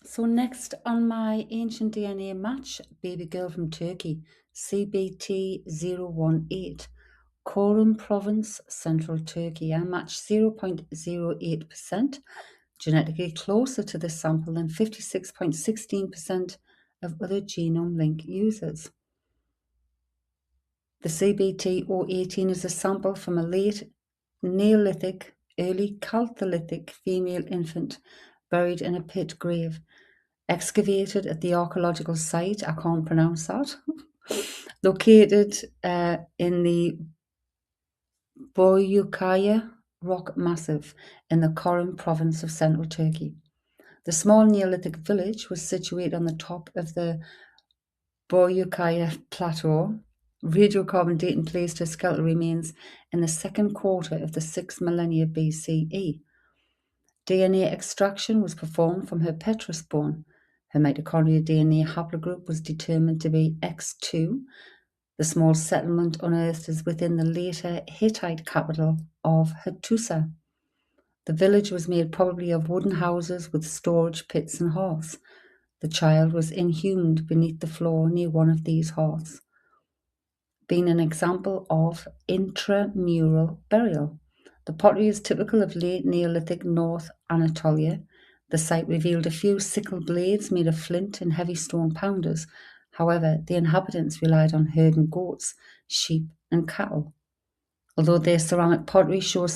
So next on my ancient DNA match, baby girl from Turkey, CBT018, Corum province, central Turkey. I matched 0.08%, genetically closer to this sample than 56.16% of other genome link users. The CBT018 is a sample from a late Neolithic, early Chalcolithic female infant buried in a pit grave, excavated at the archaeological site, I can't pronounce that, located in the Boyukaya rock massif in the Corum province of central Turkey. The small Neolithic village was situated on the top of the Boyukaya plateau. Radiocarbon dating placed her skeletal remains in the second quarter of the 6th millennia BCE. DNA extraction was performed from her petrous bone. Her mitochondrial DNA haplogroup was determined to be X2. The small settlement unearthed is within the later Hittite capital of Hattusa. The village was made probably of wooden houses with storage pits and hearths. The child was inhumed beneath the floor near one of these hearths, being an example of intramural burial. The pottery is typical of late Neolithic North Anatolia. The site revealed a few sickle blades made of flint and heavy stone pounders. However, the inhabitants relied on herding goats, sheep, and cattle. Although their ceramic pottery shows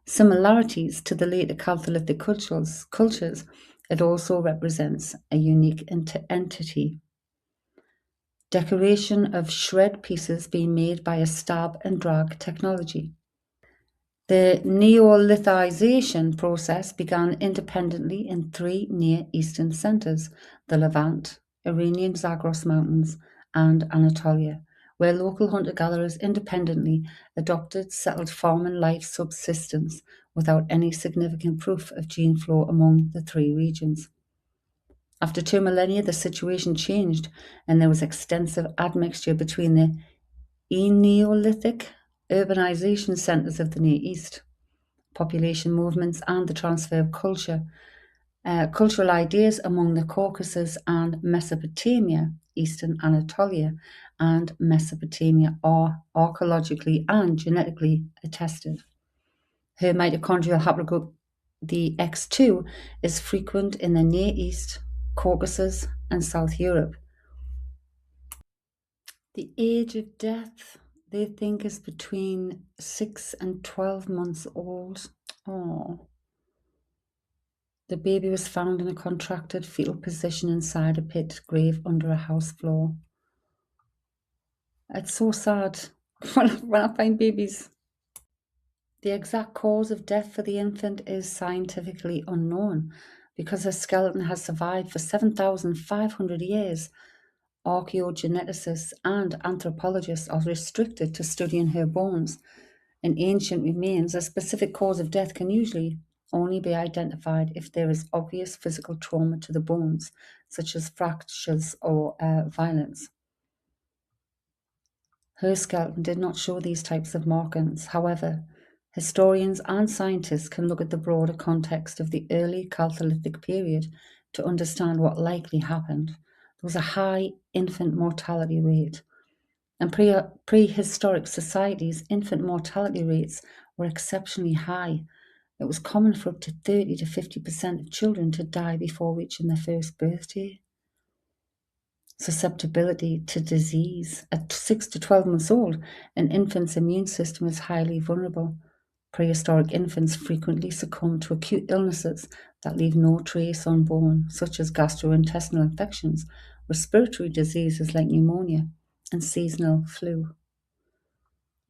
similarities to the later Chalcolithic cultures, it also represents a unique entity. Decoration of shred pieces being made by a stab and drag technology. The Neolithization process began independently in three Near Eastern centers: the Levant, Iranian Zagros Mountains, and Anatolia, where local hunter-gatherers independently adopted settled farm and life subsistence without any significant proof of gene flow among the three regions. After 2 millennia, the situation changed, and there was extensive admixture between the Neolithic urbanization centers of the Near East, population movements, and the transfer of cultural ideas among the Caucasus and Mesopotamia. Eastern Anatolia and Mesopotamia are archaeologically and genetically attested. Her mitochondrial haplogroup, the X2, is frequent in the Near East, Caucasus, and South Europe. The age of death, they think, is between 6 and 12 months old. Oh. The baby was found in a contracted fetal position inside a pit grave under a house floor. It's so sad when I find babies. The exact cause of death for the infant is scientifically unknown because her skeleton has survived for 7,500 years. Archaeogeneticists and anthropologists are restricted to studying her bones. In ancient remains, a specific cause of death can usually only be identified if there is obvious physical trauma to the bones, such as fractures or violence. Her skeleton did not show these types of markings. However, historians and scientists can look at the broader context of the early Chalcolithic period to understand what likely happened. There was a high infant mortality rate. In prehistoric societies, infant mortality rates were exceptionally high. It was common for up to 30 to 50% of children to die before reaching their first birthday. Susceptibility to disease. At 6 to 12 months old, an infant's immune system is highly vulnerable. Prehistoric infants frequently succumb to acute illnesses that leave no trace on bone, such as gastrointestinal infections, respiratory diseases like pneumonia, and seasonal flu.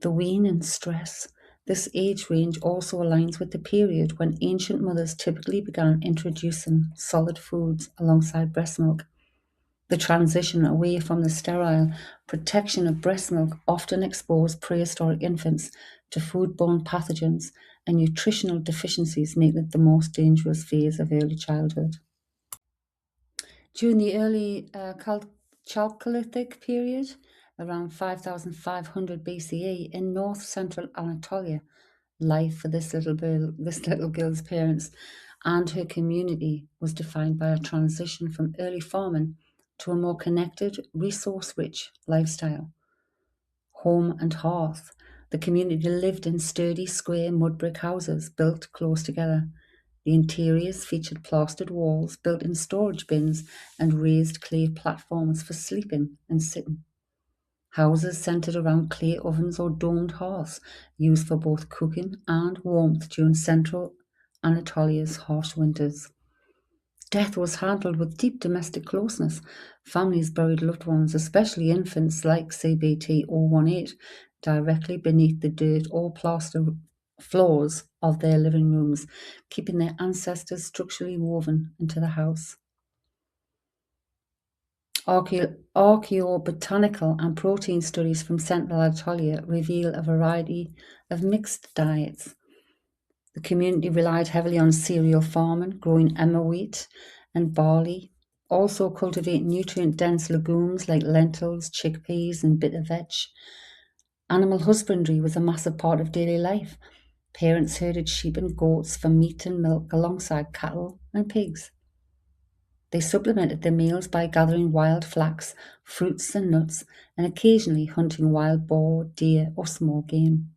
The wean and stress. This age range also aligns with the period when ancient mothers typically began introducing solid foods alongside breast milk. The transition away from the sterile protection of breast milk often exposed prehistoric infants to foodborne pathogens, and nutritional deficiencies make it the most dangerous phase of early childhood. During the early Chalcolithic period, around 5,500 BCE, in north-central Anatolia, life for this little girl's parents and her community was defined by a transition from early farming to a more connected, resource-rich lifestyle. Home and hearth. The community lived in sturdy, square mud brick houses built close together. The interiors featured plastered walls, built-in storage bins, and raised clay platforms for sleeping and sitting. Houses centered around clay ovens or domed hearths, used for both cooking and warmth during central Anatolia's harsh winters. Death was handled with deep domestic closeness. Families buried loved ones, especially infants like CBT018, directly beneath the dirt or plaster floors of their living rooms, keeping their ancestors structurally woven into the house. Archaeobotanical and protein studies from Central Anatolia reveal a variety of mixed diets. The community relied heavily on cereal farming, growing emmer wheat and barley, also cultivating nutrient-dense legumes like lentils, chickpeas, and bitter vetch. Animal husbandry was a massive part of daily life. Parents herded sheep and goats for meat and milk alongside cattle and pigs. They supplemented their meals by gathering wild flax, fruits, and nuts, and occasionally hunting wild boar, deer, or small game.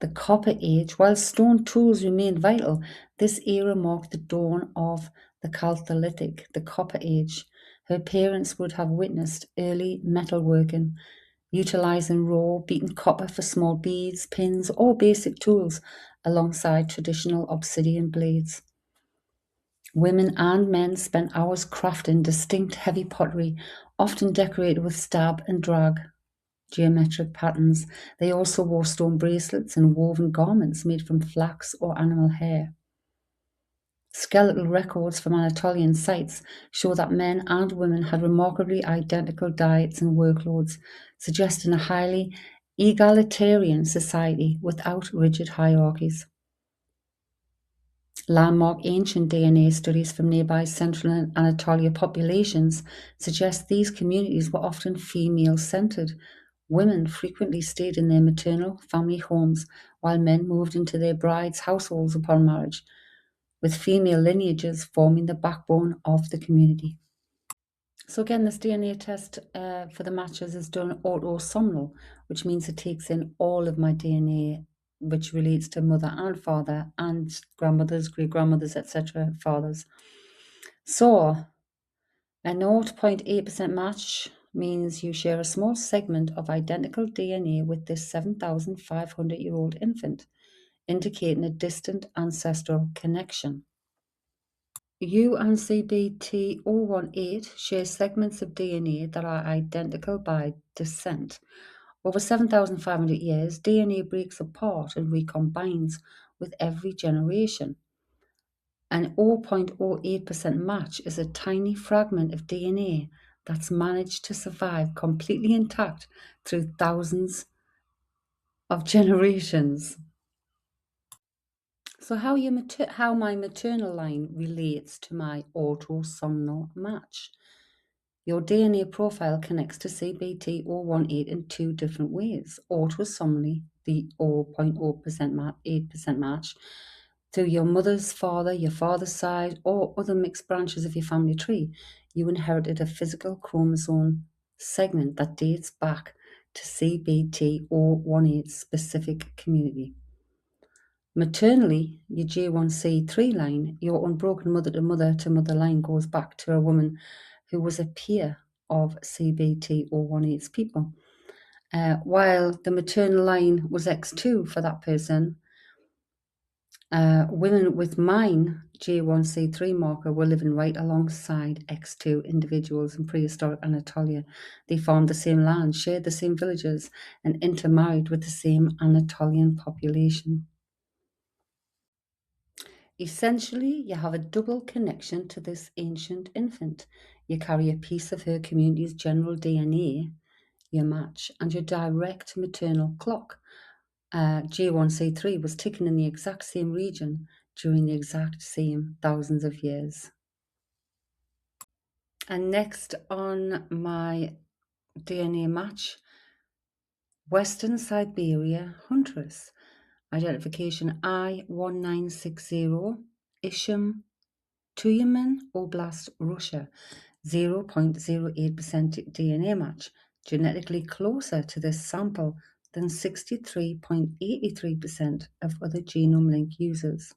The Copper Age, while stone tools remained vital, this era marked the dawn of the Chalcolithic, the Copper Age. Her parents would have witnessed early metalworking, utilizing raw, beaten copper for small beads, pins, or basic tools, alongside traditional obsidian blades. Women and men spent hours crafting distinct heavy pottery, often decorated with stab and drag geometric patterns. They also wore stone bracelets and woven garments made from flax or animal hair. Skeletal records from Anatolian sites show that men and women had remarkably identical diets and workloads, suggesting a highly egalitarian society without rigid hierarchies. Landmark ancient DNA studies from nearby central Anatolia populations suggest these communities were often female-centered. Women frequently stayed in their maternal family homes, while men moved into their brides' households upon marriage, with female lineages forming the backbone of the community. So again, this DNA test for the matches is done autosomal, which means it takes in all of my DNA, which relates to mother and father and grandmothers, great-grandmothers, etc., fathers. So a 0.8% match means you share a small segment of identical DNA with this 7,500-year-old infant, indicating a distant ancestral connection. You and CBT018 share segments of DNA that are identical by descent. Over 7,500 years, DNA breaks apart and recombines with every generation. An 0.08% match is a tiny fragment of DNA that's managed to survive completely intact through thousands of generations. So how my maternal line relates to my autosomal match. Your DNA profile connects to CBT018 in two different ways. Autosomally, the 0.08% match, through your mother's father, your father's side, or other mixed branches of your family tree. You inherited a physical chromosome segment that dates back to CBT018's specific community. Maternally, your J1C3 line, your unbroken mother-to-mother line goes back to a woman who was a peer of CBT018's people. While the maternal line was X2 for that person, women with mine J1C3 marker were living right alongside X2 individuals in prehistoric Anatolia. They farmed the same land, shared the same villages, and intermarried with the same Anatolian population. Essentially, you have a double connection to this ancient infant. You carry a piece of her community's general DNA, your match, and your direct maternal clock. J1C3 was ticking in the exact same region during the exact same thousands of years. And next on my DNA match, Western Siberia huntress. Identification I-1960, Ishim, Tyumen Oblast, Russia, 0.08% DNA match, genetically closer to this sample than 63.83% of other genome link users.